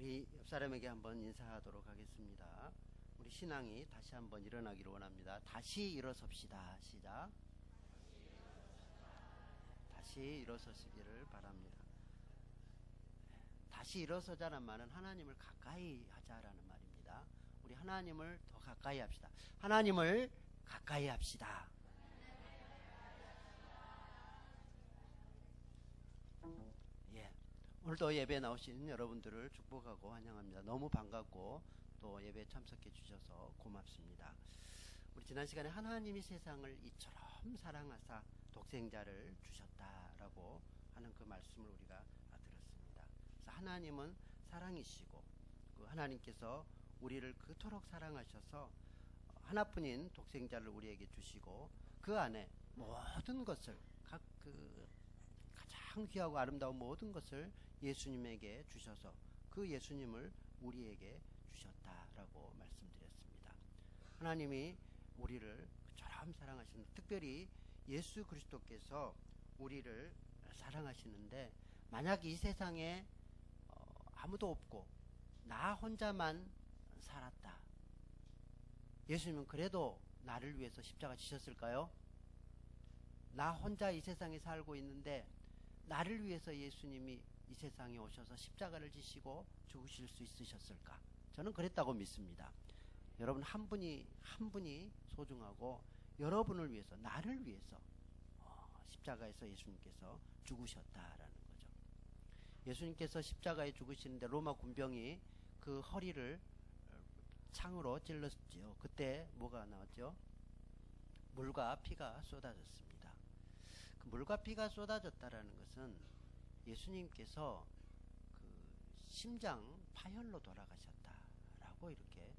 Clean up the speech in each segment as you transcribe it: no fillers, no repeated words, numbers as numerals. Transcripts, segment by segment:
우리 옆 사람에게 한번 인사하도록 하겠습니다. 우리 신앙이 다시 한번 일어나기를 원합니다. 다시 일어섭시다. 시작. 다시 일어서시기를 바랍니다. 다시 일어서자는 말은 하나님을 가까이 하자라는 말입니다. 우리 하나님을 더 가까이 합시다. 하나님을 가까이 합시다. 예. 오늘도 예배에 나오신 여러분들을 축복하고 환영합니다. 너무 반갑고 또 예배에 참석해 주셔서 고맙습니다. 우리 지난 시간에 하나님이 세상을 이처럼 사랑하사 독생자를 주셨다라고 하는 그 말씀을 우리가 들었습니다. 그래서 하나님은 사랑이시고 그 하나님께서 우리를 그토록 사랑하셔서 하나뿐인 독생자를 우리에게 주시고 그 안에 모든 것을 가장 귀하고 아름다운 모든 것을 예수님에게 주셔서 그 예수님을 우리에게 주셨다라고 말씀드렸습니다. 하나님이 우리를 그처럼 사랑하시는, 특별히 예수 그리스도께서 우리를 사랑하시는데, 만약 이 세상에 아무도 없고 나 혼자만 살았다, 예수님은 그래도 나를 위해서 십자가 지셨을까요? 나 혼자 이 세상에 살고 있는데 나를 위해서 예수님이 이 세상에 오셔서 십자가를 지시고 죽으실 수 있으셨을까? 저는 그랬다고 믿습니다. 여러분 한 분이 소중하고, 여러분을 위해서, 나를 위해서 십자가에서 예수님께서 죽으셨다라는 거죠. 예수님께서 십자가에 죽으시는데 로마 군병이 그 허리를 창으로 찔렀죠. 그때 뭐가 나왔죠? 물과 피가 쏟아졌습니다. 그 물과 피가 쏟아졌다라는 것은 예수님께서 그 심장 파열로 돌아가셨다라고 이렇게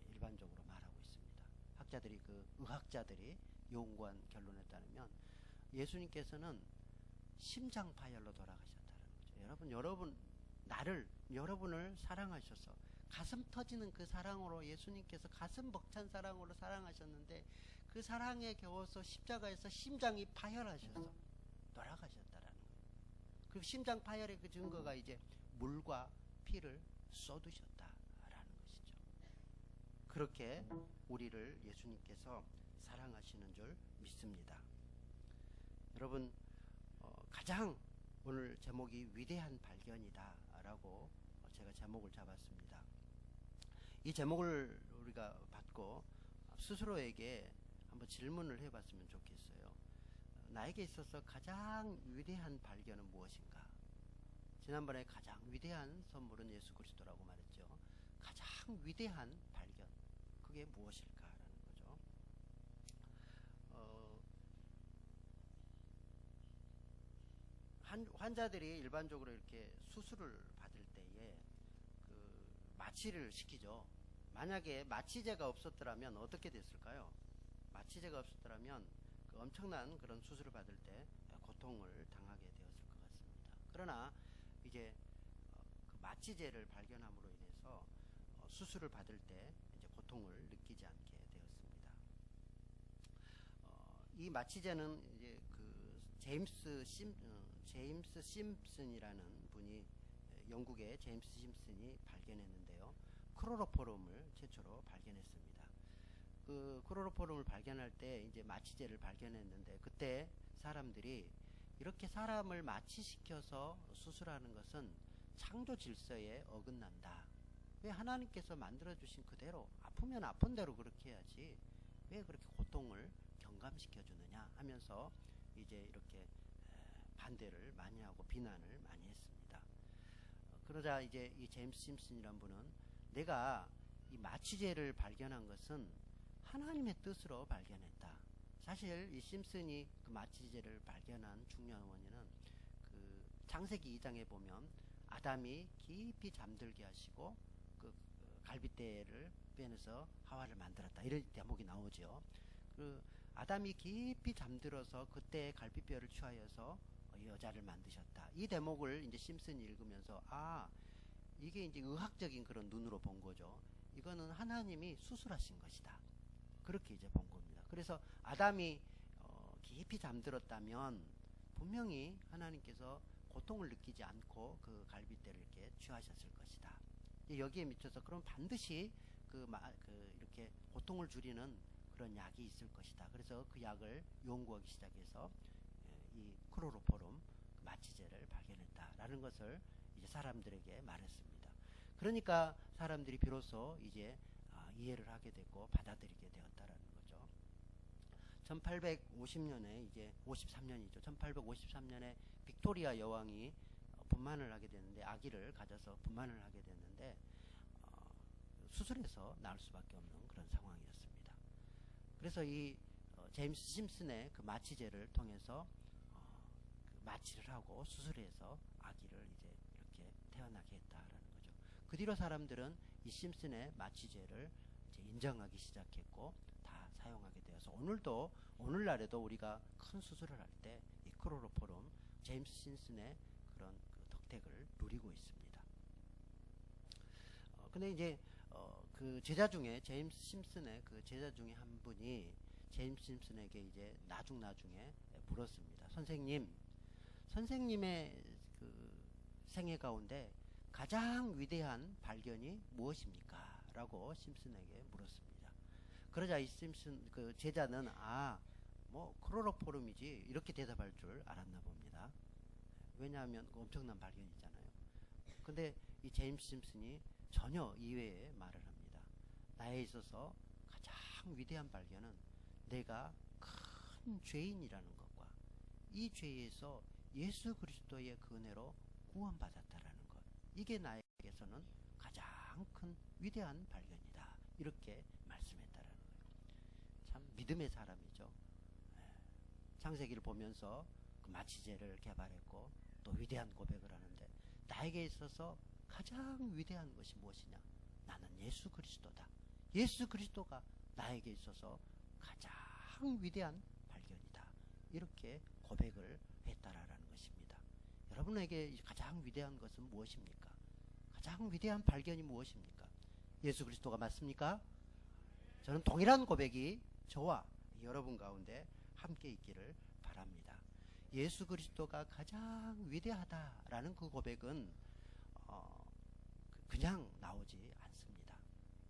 일반적으로 말하고 있습니다. 학자들이, 그 의학자들이 연구한 결론에 따르면 예수님께서는 심장 파열로 돌아가셨다는 거죠. 여러분을 사랑하셔서 가슴 터지는 그 사랑으로, 예수님께서 가슴 벅찬 사랑으로 사랑하셨는데 그 사랑에 겨워서 십자가에서 심장이 파열하셔서 돌아가셨다라는 거예요. 그리고 심장 파열의 그 증거가 이제 물과 피를 쏟으셨다라는 것이죠. 그렇게 우리를 예수님께서 사랑하시는 줄 믿습니다. 여러분, 가장 오늘 제목이 위대한 발견이다 라고 제가 제목을 잡았습니다. 이 제목을 우리가 받고 스스로에게 한번 질문을 해봤으면 좋겠어요. 나에게 있어서 가장 위대한 발견은 무엇인가? 지난번에 가장 위대한 선물은 예수 그리스도라고 말했죠. 가장 위대한 발견, 그게 무엇일까라는 거죠. 환자들이 일반적으로 이렇게 수술을 받을 때에 그 마취를 시키죠. 만약에 마취제가 없었더라면 어떻게 됐을까요? 마취제가 없었더라면 그 엄청난 그런 수술을 받을 때 고통을 당하게 되었을 것 같습니다. 그러나 이제 그 마취제를 발견함으로 인해서 수술을 받을 때 이제 고통을 느끼지 않게 되었습니다. 이 마취제는 이제 그 제임스 심슨이라는 분이, 영국의 제임스 심슨이 발견했는데요. 클로로폼을 최초로 발견했습니다. 그 클로로폼을 발견할 때 이제 마취제를 발견했는데, 그때 사람들이 이렇게 사람을 마취시켜서 수술하는 것은 창조 질서에 어긋난다. 왜 하나님께서 만들어주신 그대로, 아프면 아픈 대로 그렇게 해야지 왜 그렇게 고통을 경감시켜 주느냐 하면서 이제 이렇게 반대를 많이 하고 비난을 많이 했습니다. 그러자 이제 이 제임스 심슨이란 분은, 내가 이 마취제를 발견한 것은 하나님의 뜻으로 발견했다. 사실 이 심슨이 그 마취제를 발견한 중요한 원인은 그 창세기 2장에 보면 아담이 깊이 잠들게 하시고 그 갈빗대를 빼내서 하와를 만들었다, 이런 대목이 나오죠. 그 아담이 깊이 잠들어서 그때 갈빗뼈를 취하여서 여자를 만드셨다, 이 대목을 이제 심슨이 읽으면서, 이게 이제 의학적인 그런 눈으로 본 거죠. 이거는 하나님이 수술하신 것이다, 그렇게 이제 본 겁니다. 그래서 아담이 깊이 잠들었다면 분명히 하나님께서 고통을 느끼지 않고 그 갈빗대를 이렇게 취하셨을 것이다, 여기에 미쳐서 그럼 반드시 이렇게 고통을 줄이는 그런 약이 있을 것이다. 그래서 그 약을 연구하기 시작해서 이 크로로포름 마취제를 발견했다라는 것을 이제 사람들에게 말했습니다. 그러니까 사람들이 비로소 이제 이해를 하게 됐고 받아들이게 되었다라는 거죠. 1850년에 이제 53년이죠. 1853년에 빅토리아 여왕이 분만을 하게 됐는데, 아기를 가져서 분만을 하게 됐는데 수술해서 낳을 수밖에 없는 그런 상황이었습니다. 그래서 이 제임스 심슨의 그 마취제를 통해서 그 마취를 하고 수술해서 아기를 이제 이렇게 태어나게 했다라는 거죠. 그 뒤로 사람들은 이 심슨의 마취제를 이제 인정하기 시작했고 다 사용하게 되어서 오늘날에도 우리가 큰 수술을 할 때 이 크로로포름 제임스 심슨의 그런 그 덕택을 누리고 있습니다. 근데 이제 그 제자 중에 제임스 심슨의 그 제자 중에 한 분이 제임스 심슨에게 이제 나중에 물었습니다. 선생님의 그 생애 가운데 가장 위대한 발견이 무엇입니까? 라고 심슨에게 물었습니다. 그러자 이 심슨 그 제자는 뭐 크로로포름이지 이렇게 대답할 줄 알았나 봅니다. 왜냐하면 엄청난 발견이잖아요. 근데 이 제임스 심슨이 전혀 이외의 말을 합니다. 나에 있어서 가장 위대한 발견은 내가 큰 죄인이라는 것과 이 죄에서 예수 그리스도의 그 은혜로 구원받았다라는 것, 이게 나에게서는 가장 큰 위대한 발견이다, 이렇게 말씀했다라는 거예요. 참 믿음의 사람이죠. 창세기를 보면서 그 마취제를 개발했고 또 위대한 고백을 하는데, 나에게 있어서 가장 위대한 것이 무엇이냐? 나는 예수 그리스도다. 예수 그리스도가 나에게 있어서 가장 위대한 발견이다, 이렇게 고백을 했다라는 것입니다. 여러분에게 가장 위대한 것은 무엇입니까? 가장 위대한 발견이 무엇입니까? 예수 그리스도가 맞습니까? 저는 동일한 고백이 저와 여러분 가운데 함께 있기를 바랍니다. 예수 그리스도가 가장 위대하다라는 그 고백은 그냥 나오지 않습니다.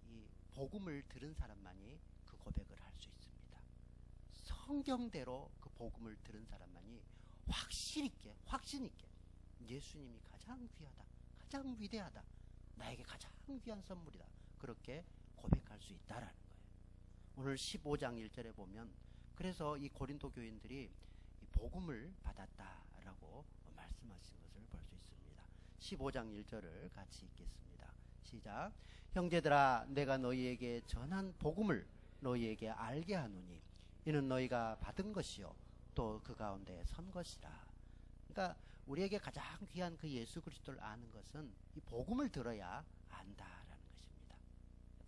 이 복음을 들은 사람만이 그 고백을 할 수 있습니다. 성경대로 그 복음을 들은 사람만이 확신 있게 예수님이 가장 귀하다, 가장 위대하다, 나에게 가장 귀한 선물이다, 그렇게 고백할 수 있다라는 거예요. 오늘 15장 1절에 보면 그래서 이 고린도 교인들이 이 복음을 받았다라고 말씀하신 것을 볼 수 있습니다. 15장 1절을 같이 읽겠습니다. 시작. 형제들아, 내가 너희에게 전한 복음을 너희에게 알게 하노니 이는 너희가 받은 것이요 또 그 가운데 선 것이라. 그러니까 우리에게 가장 귀한 그 예수 그리스도를 아는 것은 이 복음을 들어야 안다라는 것입니다.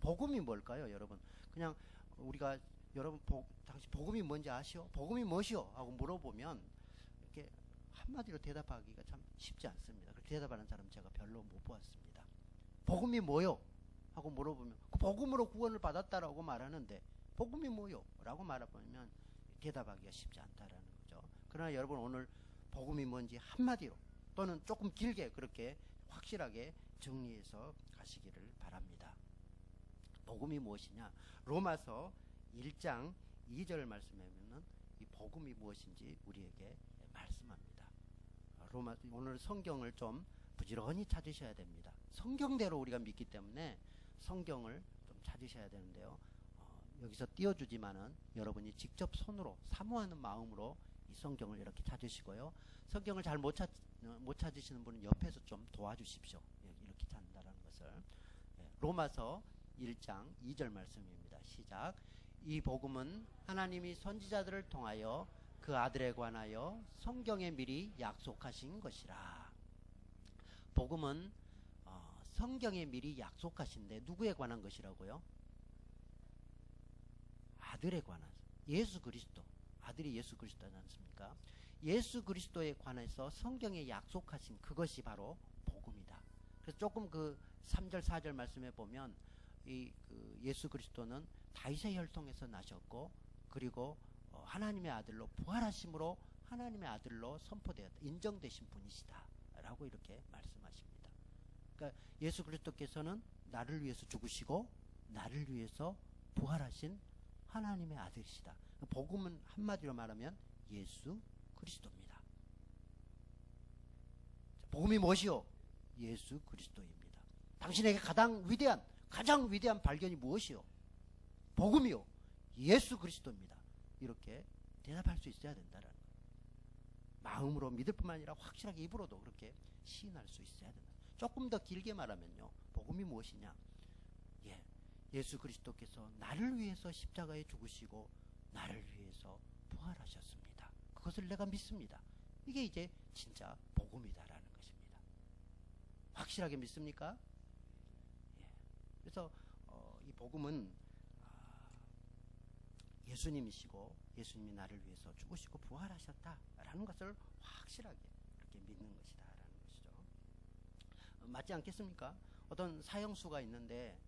복음이 뭘까요, 여러분? 그냥 우리가 여러분 당시 복음이 뭔지 아시오? 복음이 무엇이오? 하고 물어보면 이렇게 한마디로 대답하기가 참 쉽지 않습니다. 그렇게 대답하는 사람 제가 별로 못 보았습니다. 복음이 뭐요? 하고 물어보면 그 복음으로 구원을 받았다라고 말하는데 복음이 뭐요? 라고 말해보면 대답하기가 쉽지 않다라는 거죠. 그러나 여러분, 오늘 복음이 뭔지 한마디로 또는 조금 길게 그렇게 확실하게 정리해서 가시기를 바랍니다. 복음이 무엇이냐? 로마서 1장 2절 말씀에 보면 이 복음이 무엇인지 우리에게 말씀합니다. 오늘 성경을 좀 부지런히 찾으셔야 됩니다. 성경대로 우리가 믿기 때문에 성경을 좀 찾으셔야 되는데요. 여기서 띄워주지만은 여러분이 직접 손으로 사모하는 마음으로 이 성경을 이렇게 찾으시고요. 성경을 잘 못 찾으시는 분은 옆에서 좀 도와주십시오. 이렇게 찾는다는 것을. 로마서 1장 2절 말씀입니다. 시작. 이 복음은 하나님이 선지자들을 통하여 그 아들에 관하여 성경에 미리 약속하신 것이라. 복음은 성경에 미리 약속하신데 누구에 관한 것이라고요? 아들에 관한, 예수 그리스도, 아들이 예수 그리스도지 않습니까? 예수 그리스도에 관해서 성경에 약속하신 그것이 바로 복음이다. 그래서 조금 그 3절 4절 말씀에 보면 그 예수 그리스도는 다윗의 혈통에서 나셨고 그리고 하나님의 아들로 부활하심으로 하나님의 아들로 선포되었다, 인정되신 분이시다 라고 이렇게 말씀하십니다. 그러니까 예수 그리스도께서는 나를 위해서 죽으시고 나를 위해서 부활하신 하나님의 아들이시다. 복음은 한마디로 말하면 예수 그리스도입니다. 복음이 무엇이요? 예수 그리스도입니다. 당신에게 가장 위대한 발견이 무엇이요? 복음이요? 예수 그리스도입니다. 이렇게 대답할 수 있어야 된다는 거예요. 마음으로 믿을 뿐만 아니라 확실하게 입으로도 그렇게 시인할 수 있어야 된다. 조금 더 길게 말하면요, 복음이 무엇이냐? 예수 그리스도께서 나를 위해서 십자가에 죽으시고 나를 위해서 부활하셨습니다. 그것을 내가 믿습니다. 이게 이제 진짜 복음이다라는 것입니다. 확실하게 믿습니까? 그래서 이 복음은 예수님이시고 예수님이 나를 위해서 죽으시고 부활하셨다라는 것을 확실하게 이렇게 믿는 것이다라는 것이죠. 맞지 않겠습니까? 어떤 사형수가 있는데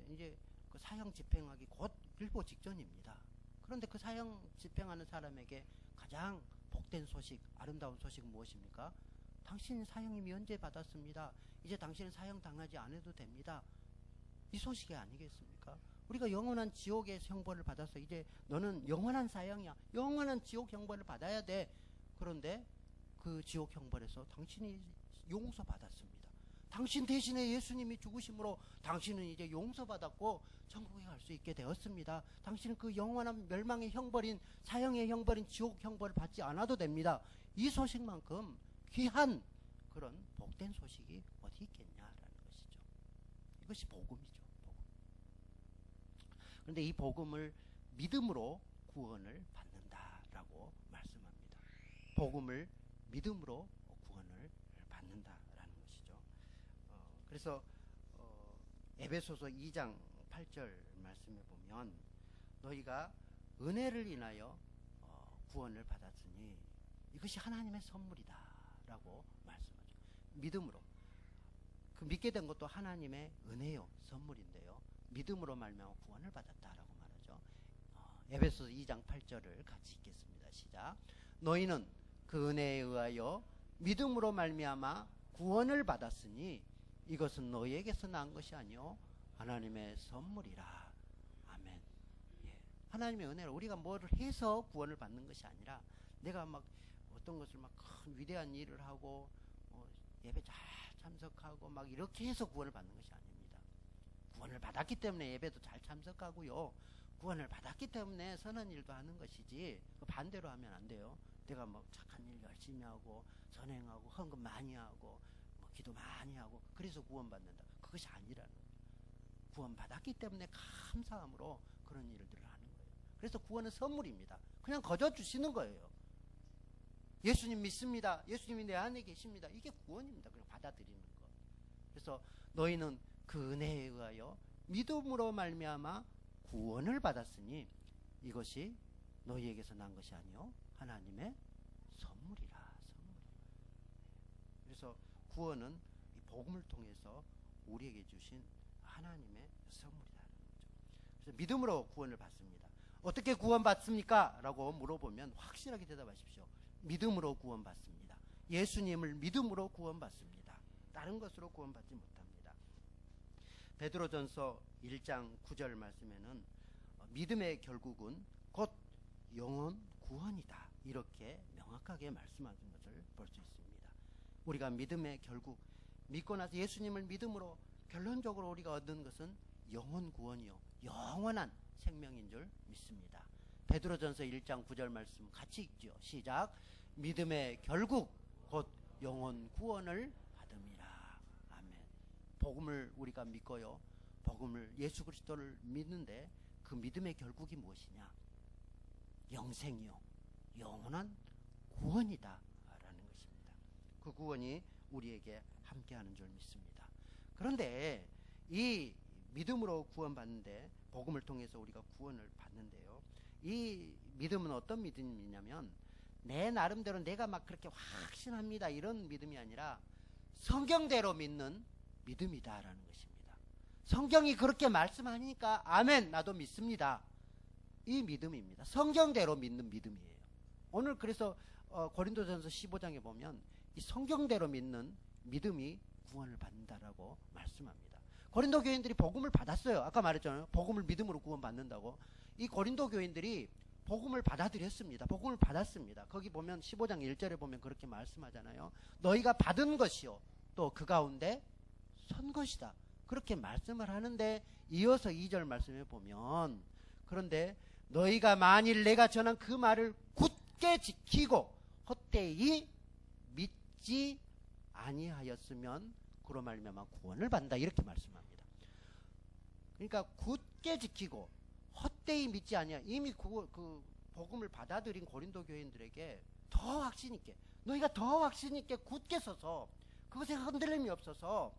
이제 그 사형 집행하기 곧 일보 직전입니다. 그런데 그 사형 집행하는 사람에게 가장 복된 소식, 아름다운 소식은 무엇입니까? 당신 사형이 면제받았습니다. 이제 당신은 사형 당하지 않아도 됩니다. 이 소식이 아니겠습니까? 우리가 영원한 지옥의 형벌을 받아서 이제 너는 영원한 사형이야. 영원한 지옥 형벌을 받아야 돼. 그런데 그 지옥 형벌에서 당신이 용서받았습니다. 당신 대신에 예수님이 죽으심으로 당신은 이제 용서받았고 천국에 갈 수 있게 되었습니다. 당신은 그 영원한 멸망의 형벌인 사형의 형벌인 지옥 형벌을 받지 않아도 됩니다. 이 소식만큼 귀한 그런 복된 소식이 어디 있겠냐라는 것이죠. 이것이 복음이죠. 복음. 그런데 이 복음을 믿음으로 구원을 받는다라고 말씀합니다. 복음을 믿음으로 구원을 받는다라는 것이죠. 그래서 에베소서 2장 8절 말씀에 보면 너희가 은혜를 인하여 구원을 받았으니 이것이 하나님의 선물이다 라고 말씀하죠. 믿음으로. 그 믿게 된 것도 하나님의 은혜요, 선물인데요. 믿음으로 말미암아 구원을 받았다라고 말하죠. 에베소서 2장 8절을 같이 읽겠습니다. 시작. 너희는 그 은혜에 의하여 믿음으로 말미암아 구원을 받았으니 이것은 너희에게서 난 것이 아니요 하나님의 선물이라. 아멘. 하나님의 은혜를 우리가 뭐를 해서 구원을 받는 것이 아니라 내가 막 어떤 것을 막 큰 위대한 일을 하고 예배 잘 참석하고 막 이렇게 해서 구원을 받는 것이 아닙니다. 구원을 받았기 때문에 예배도 잘 참석하고요. 구원을 받았기 때문에 선한 일도 하는 것이지 반대로 하면 안 돼요. 내가 뭐 착한 일 열심히 하고 선행하고 헌금 많이 하고 뭐 기도 많이 하고 그래서 구원받는다. 그것이 아니라는 거예요. 구원받았기 때문에 감사함으로 그런 일들을 하는 거예요. 그래서 구원은 선물입니다. 그냥 거저 주시는 거예요. 예수님 믿습니다. 예수님이 내 안에 계십니다. 이게 구원입니다. 그냥 받아들이는 것. 그래서 너희는 그 은혜에 의하여 믿음으로 말미암아 구원을 받았으니 이것이 너희에게서 난 것이 아니요 하나님의 선물이라. 선물. 그래서 구원은 이 복음을 통해서 우리에게 주신 하나님의 선물이라는 거죠. 그래서 믿음으로 구원을 받습니다. 어떻게 구원받습니까? 라고 물어보면 확실하게 대답하십시오. 믿음으로 구원받습니다. 예수님을 믿음으로 구원받습니다. 다른 것으로 구원받지 못합니다. 베드로전서 1장 9절 말씀에는 믿음의 결국은 곧 영혼 구원이다. 이렇게 명확하게 말씀하신 것을 볼 수 있습니다. 우리가 믿음의 결국 믿고 나서 예수님을 믿음으로 결론적으로 우리가 얻는 것은 영혼 구원이요 영원한 생명인 줄 믿습니다. 베드로전서 1장 9절 말씀 같이 읽죠. 시작. 믿음의 결국 곧 영혼 구원을 받음이라. 아멘. 복음을 우리가 믿고요. 복음을 예수 그리스도를 믿는데 그 믿음의 결국이 무엇이냐? 영생이요 영원한 구원이다 라는 것입니다. 그 구원이 우리에게 함께하는 줄 믿습니다. 그런데 이 믿음으로 구원받는데 복음을 통해서 우리가 구원을 받는데요. 이 믿음은 어떤 믿음이냐면 내 나름대로 내가 막 그렇게 확신합니다 이런 믿음이 아니라 성경대로 믿는 믿음이다라는 것입니다. 성경이 그렇게 말씀하니까 아멘 나도 믿습니다. 이 믿음입니다. 성경대로 믿는 믿음이에요. 오늘 그래서 고린도전서 15장에 보면 이 성경대로 믿는 믿음이 구원을 받는다라고 말씀합니다. 고린도 교인들이 복음을 받았어요. 아까 말했잖아요. 복음을 믿음으로 구원받는다고. 이 고린도 교인들이 복음을 받아들였습니다. 복음을 받았습니다. 거기 보면 15장 1절에 보면 그렇게 말씀하잖아요. 너희가 받은 것이요 또 그 가운데 선 것이다. 그렇게 말씀을 하는데 이어서 2절 말씀해 보면 그런데 너희가 만일 내가 전한 그 말을 굳게 지키고 헛되이 믿지 아니하였으면 그로 말미암아 구원을 받는다. 이렇게 말씀합니다. 그러니까 굳게 지키고 헛되이 믿지 아니하. 이미 그 복음을 받아들인 고린도 교인들에게 더 확신 있게 너희가 더 확신 있게 굳게 서서 그것에 흔들림이 없어서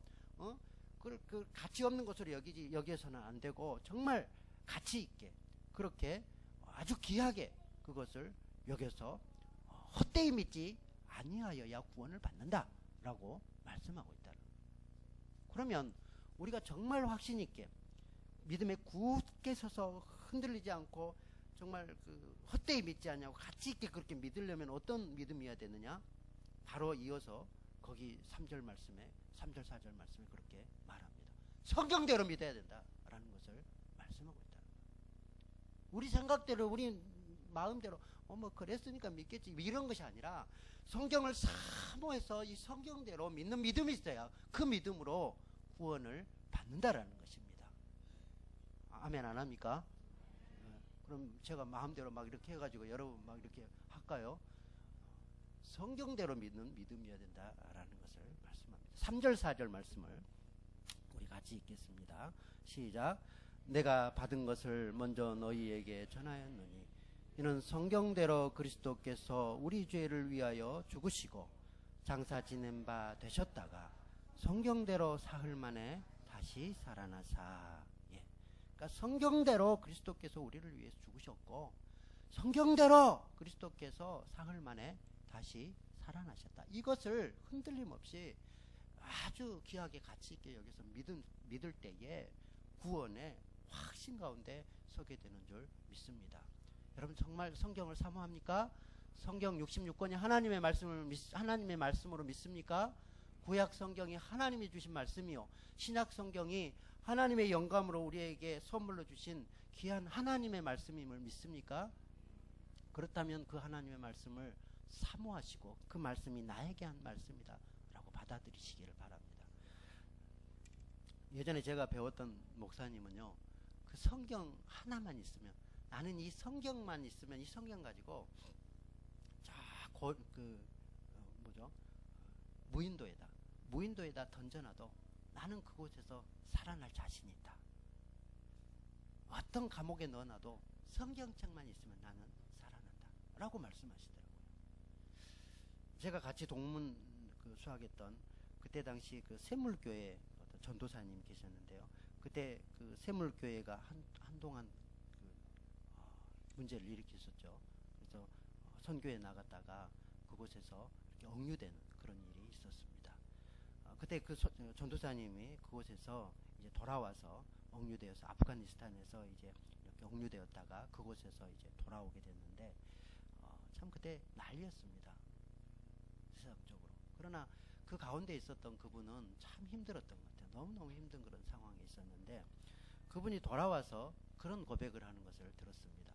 그 가치 없는 것으로 여기에서는 안 되고 정말 가치 있게 그렇게 아주 귀하게 그것을 여겨서 헛되이 믿지 아니하여야 구원을 받는다라고 말씀하고 있다. 그러면 우리가 정말 확신 있게 믿음에 굳게 서서 흔들리지 않고 정말 그 헛되이 믿지 않냐고 가치 있게 그렇게 믿으려면 어떤 믿음이어야 되느냐? 바로 이어서 거기 3절 말씀에 3절 4절 말씀에 그렇게 말합니다. 성경대로 믿어야 된다라는 것을 말씀하고 있다. 우리 생각대로 우리 마음대로 뭐 그랬으니까 믿겠지 이런 것이 아니라 성경을 사모해서 이 성경대로 믿는 믿음이 있어야 그 믿음으로 구원을 받는다라는 것입니다. 아멘 안 합니까? 그럼 제가 마음대로 막 이렇게 해가지고 여러분 막 이렇게 할까요? 성경대로 믿는 믿음이어야 된다라는 것을 말씀합니다. 3절 4절 말씀을 우리 같이 읽겠습니다. 시작. 내가 받은 것을 먼저 너희에게 전하였느니 이는 성경대로 그리스도께서 우리 죄를 위하여 죽으시고 장사 지낸 바 되셨다가 성경대로 사흘 만에 다시 살아나사. 그러니까 성경대로 그리스도께서 우리를 위해서 죽으셨고 성경대로 그리스도께서 사흘 만에 다시 살아나셨다. 이것을 흔들림 없이 아주 귀하게 가치 있게 여기서 믿을 때에 구원의 확신 가운데 서게 되는 줄 믿습니다. 여러분 정말 성경을 사모합니까? 성경 66권이 하나님의 말씀으로 믿습니까? 구약 성경이 하나님이 주신 말씀이요 신약 성경이 하나님의 영감으로 우리에게 선물로 주신 귀한 하나님의 말씀임을 믿습니까? 그렇다면 그 하나님의 말씀을 사모하시고 그 말씀이 나에게 한 말씀이다 라고 받아들이시기를 바랍니다. 예전에 제가 배웠던 목사님은요 그 성경 하나만 있으면 나는 이 성경만 있으면 이 성경 가지고 무인도에다 던져놔도 나는 그곳에서 살아날 자신이 있다. 어떤 감옥에 넣어놔도 성경책만 있으면 나는 살아난다 라고 말씀하시더라고요. 제가 같이 동문 수학했던 그때 당시 그 샘물교회 전도사님 계셨는데요. 그때 그 샘물교회가 한동안 문제를 일으켰었죠. 그래서 선교에 나갔다가 그곳에서 이렇게 억류되는 그런 일이 있었습니다. 그때 그 전도사님이 그곳에서 이제 돌아와서 억류되어서 아프가니스탄에서 이제 이렇게 억류되었다가 그곳에서 이제 돌아오게 됐는데 참 그때 난리였습니다. 세상적으로. 그러나 그 가운데 있었던 그분은 참 힘들었던 것 같아요. 너무너무 힘든 그런 상황에 있었는데 그분이 돌아와서 그런 고백을 하는 것을 들었습니다.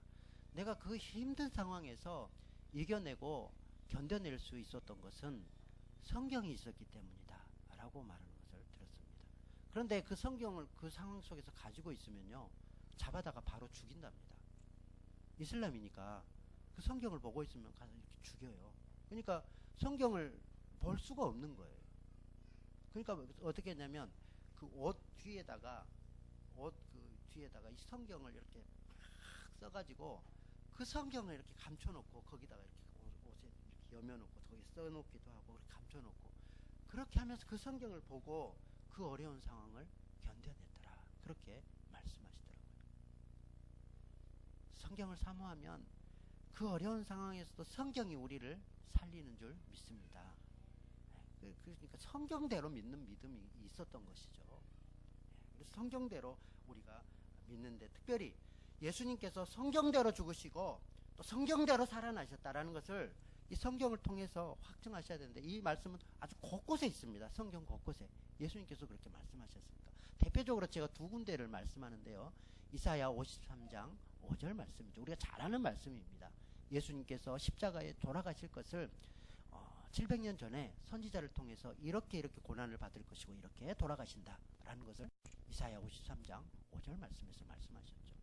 내가 그 힘든 상황에서 이겨내고 견뎌낼 수 있었던 것은 성경이 있었기 때문이다 라고 말하는 것을 들었습니다. 그런데 그 성경을 그 상황 속에서 가지고 있으면요 잡아다가 바로 죽인답니다. 이슬람이니까 그 성경을 보고 있으면 가서 이렇게 죽여요. 그러니까 성경을 볼 수가 없는 거예요. 그러니까 어떻게 했냐면 그 옷 뒤에다가 이 성경을 이렇게 막 써가지고 그 성경을 이렇게 감춰놓고 거기다가 이렇게 옷에 이렇게 여며놓고 거기 써놓기도 하고 그렇게 감춰놓고 그렇게 하면서 그 성경을 보고 그 어려운 상황을 견뎌냈더라 그렇게 말씀하시더라고요. 성경을 사모하면 그 어려운 상황에서도 성경이 우리를 살리는 줄 믿습니다. 그러니까 성경대로 믿는 믿음이 있었던 것이죠. 그래서 성경대로 우리가 믿는데 특별히 예수님께서 성경대로 죽으시고 또 성경대로 살아나셨다라는 것을 이 성경을 통해서 확증하셔야 되는데 이 말씀은 아주 곳곳에 있습니다. 성경 곳곳에 예수님께서 그렇게 말씀하셨습니다. 대표적으로 제가 두 군데를 말씀하는데요. 이사야 53장 5절 말씀이죠. 우리가 잘 아는 말씀입니다. 예수님께서 십자가에 돌아가실 것을 700년 전에 선지자를 통해서 이렇게 고난을 받을 것이고 이렇게 돌아가신다라는 것을 이사야 53장 5절 말씀에서 말씀하셨죠.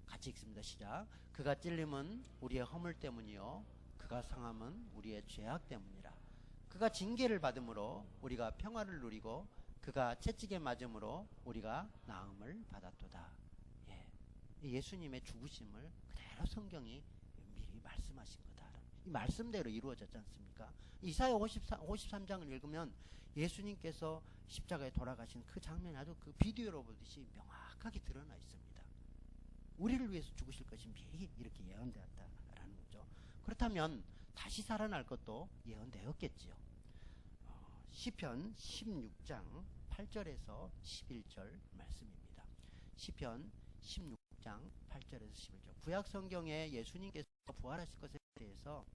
같이 읽습니다. 시작. 그가 찔림은 우리의 허물 때문이요 그가 상함은 우리의 죄악 때문이라. 그가 징계를 받음으로 우리가 평화를 누리고 그가 채찍에 맞음으로 우리가 나음을 받았도다. 예수님의 죽으심을 그대로 성경이 미리 말씀하신 거다. 이 말씀대로 이루어졌지 않습니까? 이사야 53장을 읽으면 예수님께서 십자가에 돌아가신 그 장면이 아주 그 비디오로 보듯이 명확하게 드러나 있습니다. 우리를 위해서 죽으실 것이 미리 이렇게 예언되었다라는 거죠. 그렇다면 다시 살아날 것도 예언되었겠지요. 시편 16장 8절에서 11절 말씀입니다. 시편 16장 8절에서 11절. 구약 성경에 예수님께서 부활하실 것에 대해서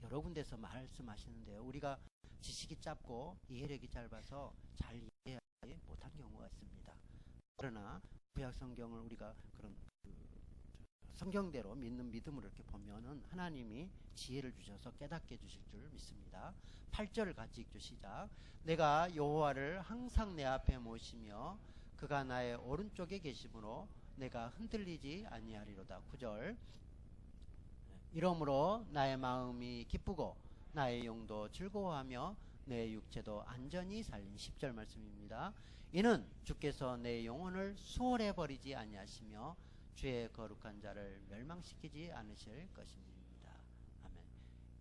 여러 군데서 말씀하시는데요. 우리가 지식이 짧고 이해력이 짧아서 잘 이해하지 못한 경우가 있습니다. 그러나 구약 성경을 우리가 그런 성경대로 믿는 믿음으로 이렇게 보면은 하나님이 지혜를 주셔서 깨닫게 해주실 줄 믿습니다. 8절을 같이 읽죠. 시작. 내가 여호와를 항상 내 앞에 모시며 그가 나의 오른쪽에 계심으로 내가 흔들리지 아니하리로다. 9절. 이러므로 나의 마음이 기쁘고 나의 영도 즐거워하며 내 육체도 안전히 살린 10절 말씀입니다. 이는 주께서 내 영혼을 수월해 버리지 아니하시며 주의 거룩한 자를 멸망시키지 않으실 것입니다. 아멘.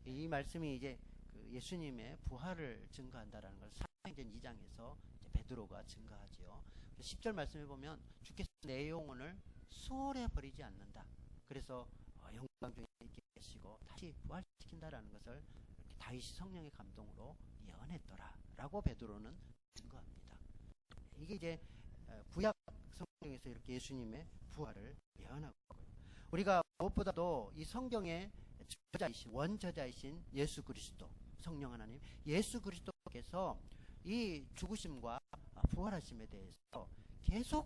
이 말씀이 이제 그 예수님의 부활을 증거한다라는 걸 사도행전 2장에서 베드로가 증거하지요. 10절 말씀해 보면 주께서 내 영혼을 수월해 버리지 않는다. 그래서 영광 중에 있게 계시고 다시 부활시킨다라는 것을 다윗이 성령의 감동으로 예언했더라라고 베드로는 증거합니다. 이게 이제 구약 성경에서 이렇게 예수님의 부활을 예언하고 있고요. 우리가 무엇보다도 이 성경의 저자이신 원저자이신 예수 그리스도 성령 하나님 예수 그리스도께서 이 죽으심과 부활하심에 대해서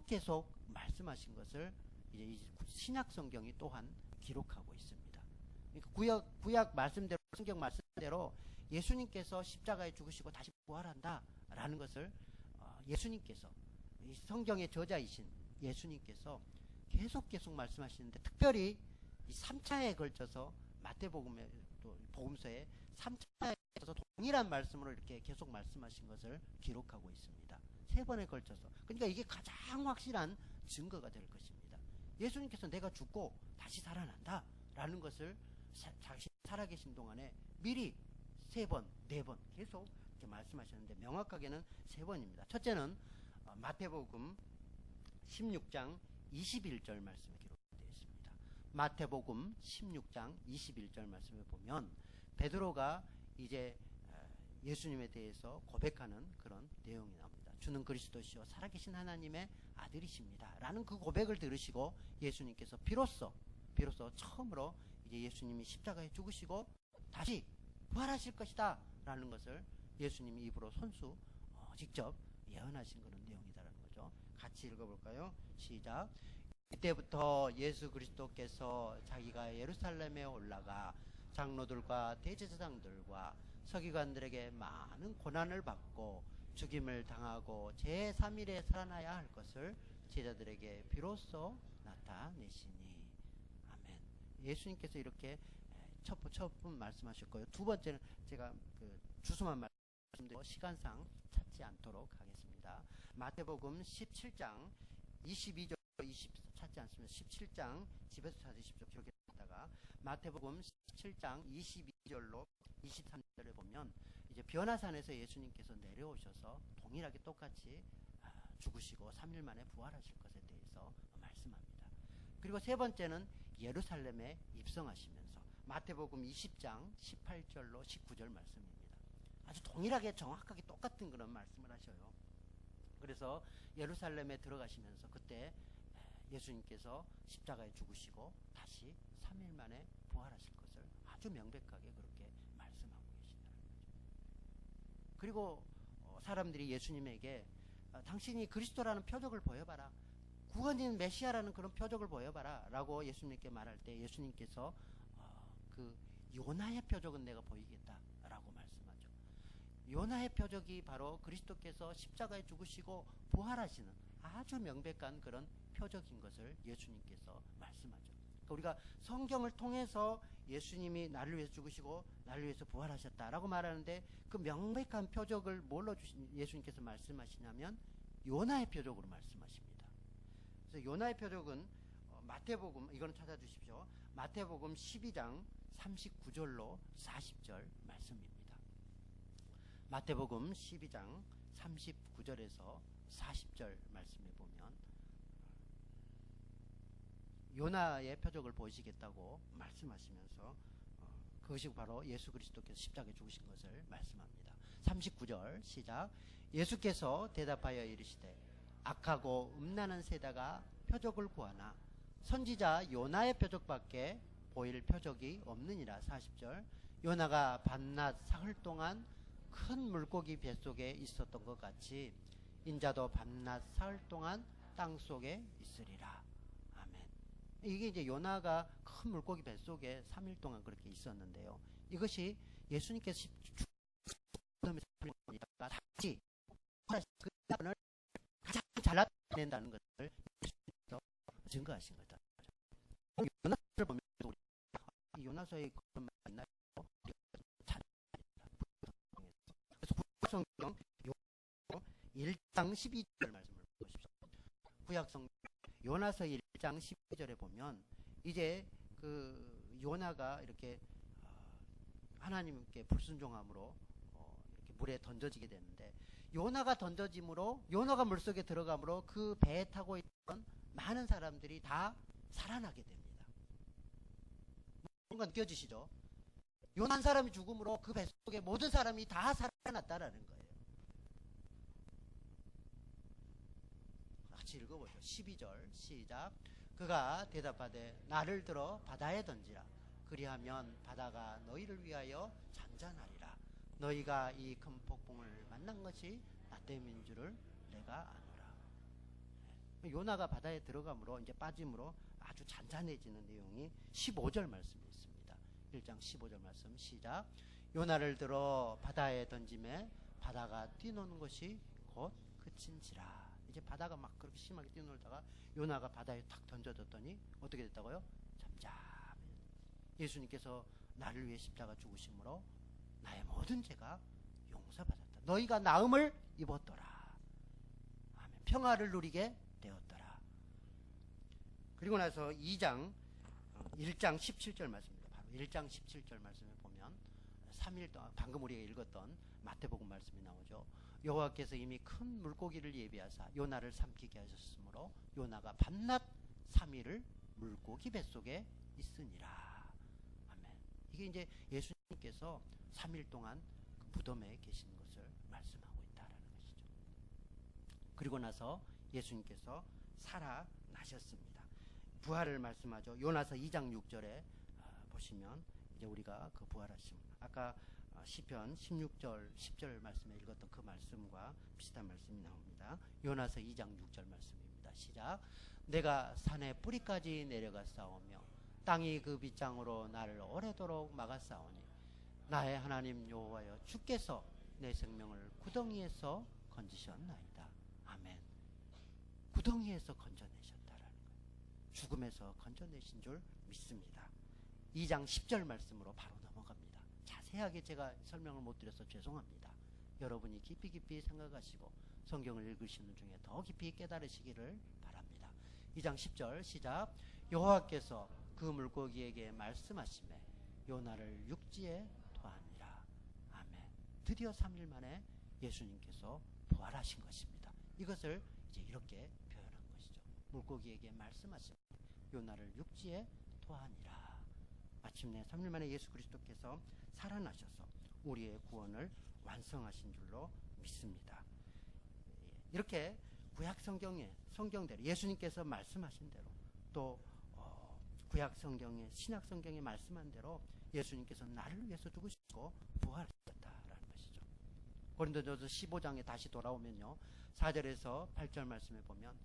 계속 말씀하신 것을 이제 이 신약 성경이 또한 기록하고 있습니다. 그러니까 구약 말씀대로 성경 말씀대로 예수님께서 십자가에 죽으시고 다시 부활한다라는 것을 예수님께서 이 성경의 저자이신 예수님께서 계속 말씀하시는데 특별히 이 3차에 걸쳐서 마태복음에 또 복음서에 3차에 걸쳐서 동일한 말씀으로 이렇게 계속 말씀하신 것을 기록하고 있습니다. 3번에 걸쳐서. 그러니까 이게 가장 확실한 증거가 될 것입니다. 예수님께서 내가 죽고 다시 살아난다 라는 것을 자신이 살아계신 동안에 미리 3번, 4번 계속 이렇게 말씀하셨는데 명확하게는 3번입니다. 첫째는 마태복음 16장 21절 말씀에 기록되어 있습니다. 마태복음 16장 21절 말씀에 보면 베드로가 이제 예수님에 대해서 고백하는 그런 내용이 나옵니다. 주는 그리스도시요 살아계신 하나님의 아들이십니다 라는 그 고백을 들으시고 예수님께서 비로소 처음으로 이제 예수님이 십자가에 죽으시고 다시 부활하실 것이다 라는 것을 예수님이 입으로 손수 직접 예언하신 그런 내용이다라는 거죠. 같이 읽어볼까요? 시작. 이때부터 예수 그리스도께서 자기가 예루살렘에 올라가 장로들과 대제사장들과 서기관들에게 많은 고난을 받고 죽임을 당하고 제3일에 살아나야 할 것을 제자들에게 비로소 나타내시니. 아멘. 예수님께서 이렇게 첫 분 말씀하셨고요. 두 번째는 제가 그 주소만 말씀드리고 시간상 찾지 않도록 하겠습니다. 마태복음 17장 22절 20 찾지 않습니다. 17장 집에서 찾으십시오. 기록했다가 마태복음 17장 22절로 23절에 보면 이제 변화산에서 예수님께서 내려오셔서 동일하게 똑같이 죽으시고 3일 만에 부활하실 것에 대해서 말씀합니다. 그리고 세 번째는 예루살렘에 입성하시면서 마태복음 20장 18절로 19절 말씀입니다. 아주 동일하게 정확하게 똑같은 그런 말씀을 하셔요. 그래서 예루살렘에 들어가시면서 그때 예수님께서 십자가에 죽으시고 다시 3일 만에 부활하실 것을 아주 명백하게 그렇게 말씀하고 계시다는 거죠. 그리고 사람들이 예수님에게 당신이 그리스도라는 표적을 보여봐라, 구원인 메시아라는 그런 표적을 보여봐라 라고 예수님께 말할 때 예수님께서 그 요나의 표적은 내가 보이겠다 라고 말씀하죠. 요나의 표적이 바로 그리스도께서 십자가에 죽으시고 부활하시는 아주 명백한 그런 표적인 것을 예수님께서 말씀하죠. 그러니까 우리가 성경을 통해서 예수님이 나를 위해서 죽으시고 나를 위해서 부활하셨다라고 말하는데 그 명백한 표적을 뭘로 예수님께서 말씀하시냐면 요나의 표적으로 말씀하십니다. 그래서 요나의 표적은 마태복음, 이거는 찾아주십시오. 마태복음 12장 39절로 40절 말씀입니다. 마태복음 12장 39절에서 40절 말씀에 보면 요나의 표적을 보이시겠다고 말씀하시면서 그것이 바로 예수 그리스도께서 십자가에 죽으신 것을 말씀합니다. 39절 시작. 예수께서 대답하여 이르시되 악하고 음란한 세대가 표적을 구하나 선지자 요나의 표적밖에 보일 표적이 없느니라. 40절. 요나가 밤낮 사흘 동안 큰 물고기 뱃속에 있었던 것 같이 인자도 밤낮 사흘 동안 땅 속에 있으리라. 아멘. 이게 이제 요나가 큰 물고기 뱃속에 3일 동안 그렇게 있었는데요. 이것이 예수님께서 다시 그 사건을 가장 잘 나타낸다는 것을 증거하신 거다. 요나서를 보면 우리 요나서의 그런 만나요. 그래서 구약성경 1장 12절 말씀을 보십시오. 구약성경 요나서 1장 12절에 보면 이제 그 요나가 이렇게 하나님께 불순종함으로 이렇게 물에 던져지게 되는데 요나가 던져짐으로 요나가 물속에 들어감으로 그 배에 타고 있던 많은 사람들이 다 살아나게 됩니다. 뭔가 느껴지시죠? 요나 한 사람이 죽음으로 그 뱃속에 모든 사람이 다 살아났다라는 거예요. 같이 읽어보죠. 12절 시작. 그가 대답하되 나를 들어 바다에 던지라. 그리하면 바다가 너희를 위하여 잔잔하리라. 너희가 이 큰 폭풍을 만난 것이 나 때문인 줄을 내가 아노라. 요나가 바다에 들어감으로 이제 빠짐으로 아주 잔잔해지는 내용이 15절 말씀에 있습니다. 1장 15절 말씀 시작. 요나를 들어 바다에 던짐에 바다가 뛰노는 것이 곧 그친지라. 이제 바다가 막 그렇게 심하게 뛰놀다가 요나가 바다에 탁 던져졌더니 어떻게 됐다고요? 잠잠해. 예수님께서 나를 위해 십자가 죽으심으로 나의 모든 죄가 용서받았다. 너희가 나음을 입었더라. 아멘. 평화를 누리게 되었더라. 그리고 나서 1장 17절 말씀입니다. 바로 1장 17절 말씀에 보면 3일 동안 방금 우리가 읽었던 마태복음 말씀이 나오죠. 여호와께서 이미 큰 물고기를 예비하사 요나를 삼키게 하셨으므로 요나가 밤낮 3일을 물고기 뱃속에 있으니라. 아멘. 이게 이제 예수님께서 3일 동안 그 무덤에 계신 것을 말씀하고 있다라는 것이죠. 그리고 나서 예수님께서 살아나셨습니다. 부활을 말씀하죠. 요나서 2장 6절에 보시면 이제 우리가 그 부활하심, 아까 시편 16절 10절 말씀에 읽었던 그 말씀과 비슷한 말씀이 나옵니다. 요나서 2장 6절 말씀입니다. 시작. 내가 산의 뿌리까지 내려갔사오며 땅이 그 빗장으로 나를 오래도록 막았사오니 나의 하나님 여호와여 주께서 내 생명을 구덩이에서 건지셨나이다. 아멘. 구덩이에서 건져내셨다라는 거예요. 죽음에서 건져내신 줄 믿습니다. 2장 10절 말씀으로 바로 넘어갑니다. 자세하게 제가 설명을 못 드려서 죄송합니다. 여러분이 깊이 생각하시고 성경을 읽으시는 중에 더 깊이 깨달으시기를 바랍니다. 2장 10절 시작. 여호와께서 그 물고기에게 말씀하시매 요나를 육지에 토하니라. 아멘. 드디어 3일 만에 예수님께서 부활하신 것입니다. 이것을 이제 이렇게 표현한 것이죠. 물고기에게 말씀하시매 요나를 육지에 토하니라. 마침내 3일 만에 예수 그리스도께서 살아나셔서 우리의 구원을 완성하신 줄로 믿습니다. 이렇게 구약 성경의 성경대로 예수님께서 말씀하신 대로 또 구약 성경의 신약 성경에 말씀한 대로 예수님께서 나를 위해서 죽으시고 부활하셨다라는 것이죠. 고린도전서 15장에 다시 돌아오면요, 4절에서 8절 말씀에 보면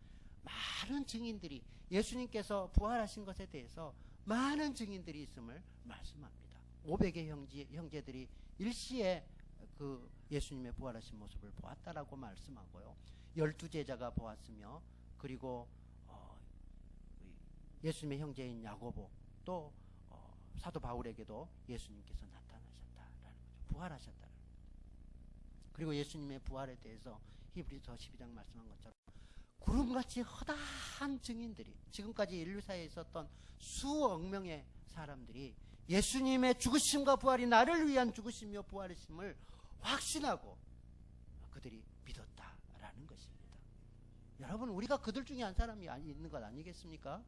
많은 증인들이 예수님께서 부활하신 것에 대해서 많은 증인들이 있음을 말씀합니다. 500의 형제들이 일시에 그 예수님의 부활하신 모습을 보았다라고 말씀하고요, 12제자가 보았으며, 그리고 예수님의 형제인 야고보, 또 사도 바울에게도 예수님께서 나타나셨다라는 거죠. 부활하셨다라는 거죠. 그리고 예수님의 부활에 대해서 히브리서 12장 말씀한 것처럼 구름같이 허다한 증인들이, 지금까지 인류사에 있었던 수억 명의 사람들이 예수님의 죽으심과 부활이 나를 위한 죽으심이며 부활이심을 확신하고 그들이 믿었다라는 것입니다. 여러분, 우리가 그들 중에 한 사람이 있는 것 아니겠습니까?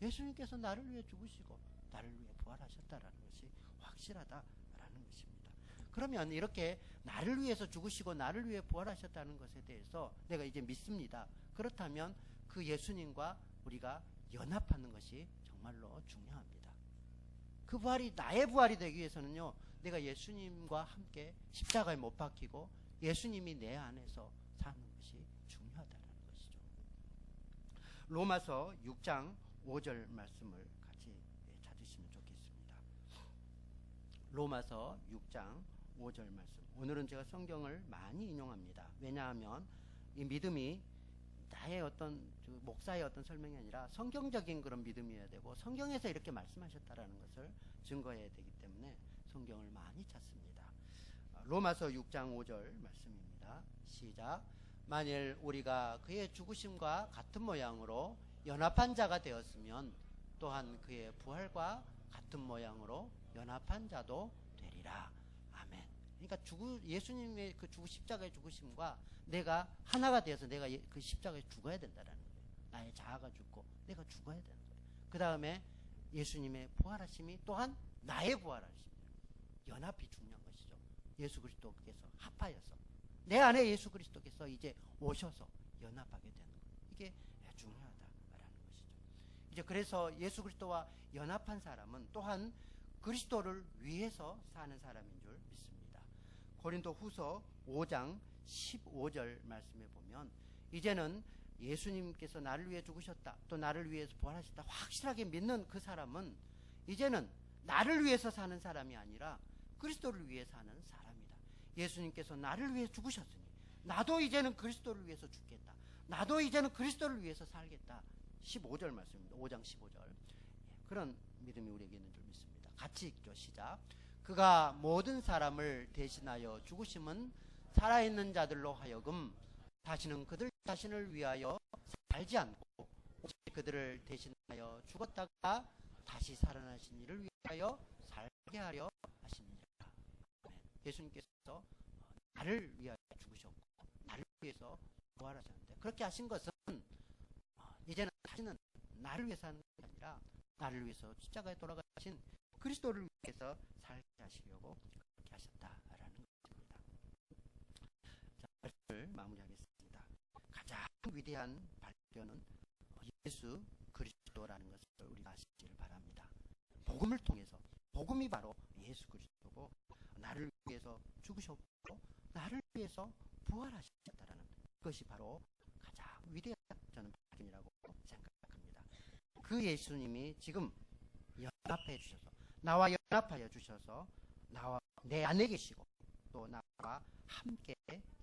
예수님께서 나를 위해 죽으시고 나를 위해 부활하셨다라는 것이 확실하다라는 것입니다. 그러면 이렇게 나를 위해서 죽으시고 나를 위해 부활하셨다는 것에 대해서 내가 이제 믿습니다. 그렇다면 그 예수님과 우리가 연합하는 것이 정말로 중요합니다. 그 부활이 나의 부활이 되기 위해서는요, 내가 예수님과 함께 십자가에 못 박히고 예수님이 내 안에서 사는 것이 중요하다는 것이죠. 로마서 6장 5절 말씀을 같이 찾으시면 좋겠습니다. 로마서 6장 5절 말씀. 오늘은 제가 성경을 많이 인용합니다. 왜냐하면 이 믿음이 나의 어떤 목사의 어떤 설명이 아니라 성경적인 그런 믿음이어야 되고, 성경에서 이렇게 말씀하셨다라는 것을 증거해야 되기 때문에 성경을 많이 찾습니다. 로마서 6장 5절 말씀입니다. 시작. 만일 우리가 그의 죽으심과 같은 모양으로 연합한 자가 되었으면 또한 그의 부활과 같은 모양으로 연합한 자도 되리라. 아멘. 그러니까 예수님의 그 십자가의 죽으심과 내가 하나가 되어서 내가 그 십자가에 죽어야 된다는 거예요. 나의 자아가 죽고 내가 죽어야 되는 거예요. 그 다음에 예수님의 부활하심이 또한 나의 부활하심이에요. 연합이 중요한 것이죠. 예수 그리스도께서 합하여서 내 안에 예수 그리스도께서 이제 오셔서 연합하게 되는 거예요. 이게 중요하다라는 것이죠. 이제 그래서 예수 그리스도와 연합한 사람은 또한 그리스도를 위해서 사는 사람인 줄 믿습니다. 고린도 후서 5장 15절 말씀에 보면 이제는 예수님께서 나를 위해 죽으셨다, 또 나를 위해서 부활하셨다 확실하게 믿는 그 사람은 이제는 나를 위해서 사는 사람이 아니라 그리스도를 위해 사는 사람이다. 예수님께서 나를 위해 죽으셨으니 나도 이제는 그리스도를 위해서 죽겠다, 나도 이제는 그리스도를 위해서 살겠다. 15절 말씀입니다. 5장 15절. 그런 믿음이 우리에게 있는 줄 믿습니다. 같이 읽죠. 시작. 그가 모든 사람을 대신하여 죽으심은 살아있는 자들로 하여금 다시는 그들 자신을 위하여 살지 않고 오직 그들을 대신하여 죽었다가 다시 살아나신 이를 위하여 살게 하려 하십니다. 예수님께서 나를 위하여 죽으셨고 나를 위해서 부활하셨는데, 그렇게 하신 것은 이제는 다시는 나를 위해서 하는 것이 아니라 나를 위해서 십자가에 돌아가신 그리스도를 위해서 살게 하시려고 그렇게 하셨다라는 것입니다. 자, 말씀을 마무리하겠습니다. 가장 위대한 발견은 예수 그리스도라는 것을 우리가 아시기를 바랍니다. 복음을 통해서, 복음이 바로 예수 그리스도고 나를 위해서 죽으셨고 나를 위해서 부활하셨다라는 것이 바로 가장 위대한 저는 발견이라고 생각합니다. 그 예수님이 지금 연합해 주셔서, 나와 연합하여 주셔서 나와 내 안에 계시고 또 나와 함께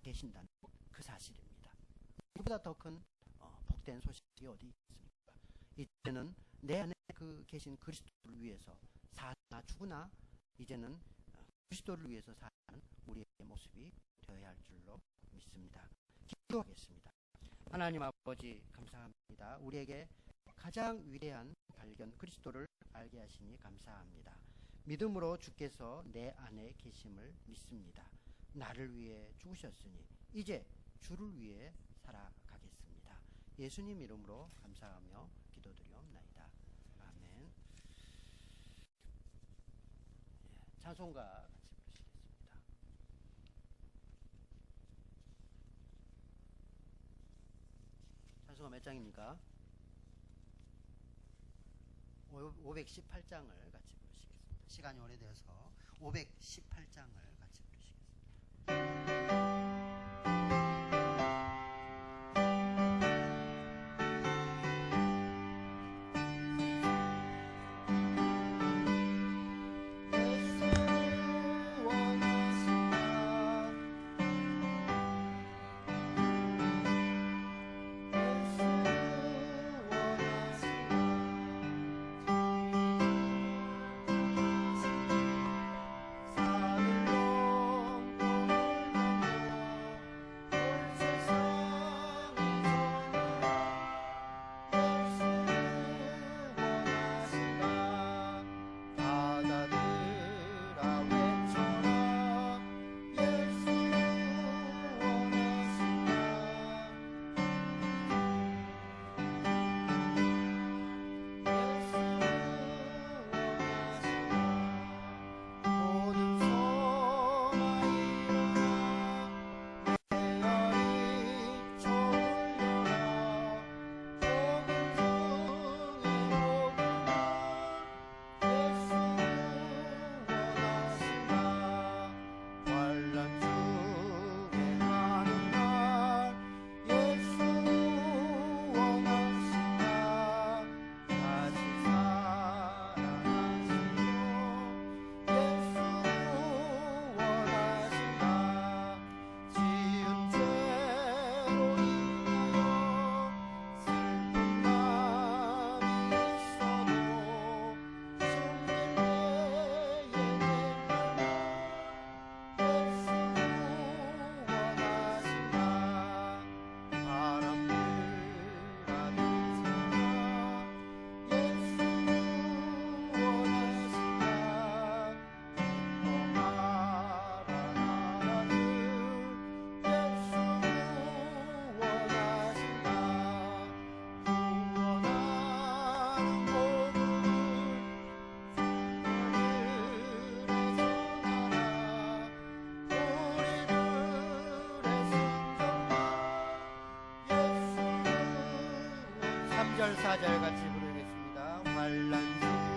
계신다는 그 사실입니다. 이보다 더 큰 복된 소식이 어디 있습니까? 이제는 내 안에 그 계신 그리스도를 위해서 사나 죽으나 이제는 그리스도를 위해서 사는 우리의 모습이 되어야 할 줄로 믿습니다. 기도하겠습니다. 하나님 아버지 감사합니다. 우리에게 가장 위대한 발견 그리스도를 알게 하시니 감사합니다. 믿음으로 주께서 내 안에 계심을 믿습니다. 나를 위해 죽으셨으니 이제 주를 위해 살아가겠습니다. 예수님 이름으로 감사하며 기도드리옵나이다. 아멘. 찬송가 같이 부르시겠습니다. 찬송가 몇 장입니까? 518장을 같이 부르시겠습니다. 시간이 오래돼서 518장을 같이 부르시겠습니다. 절 4절 같이 부르겠습니다. 환난 중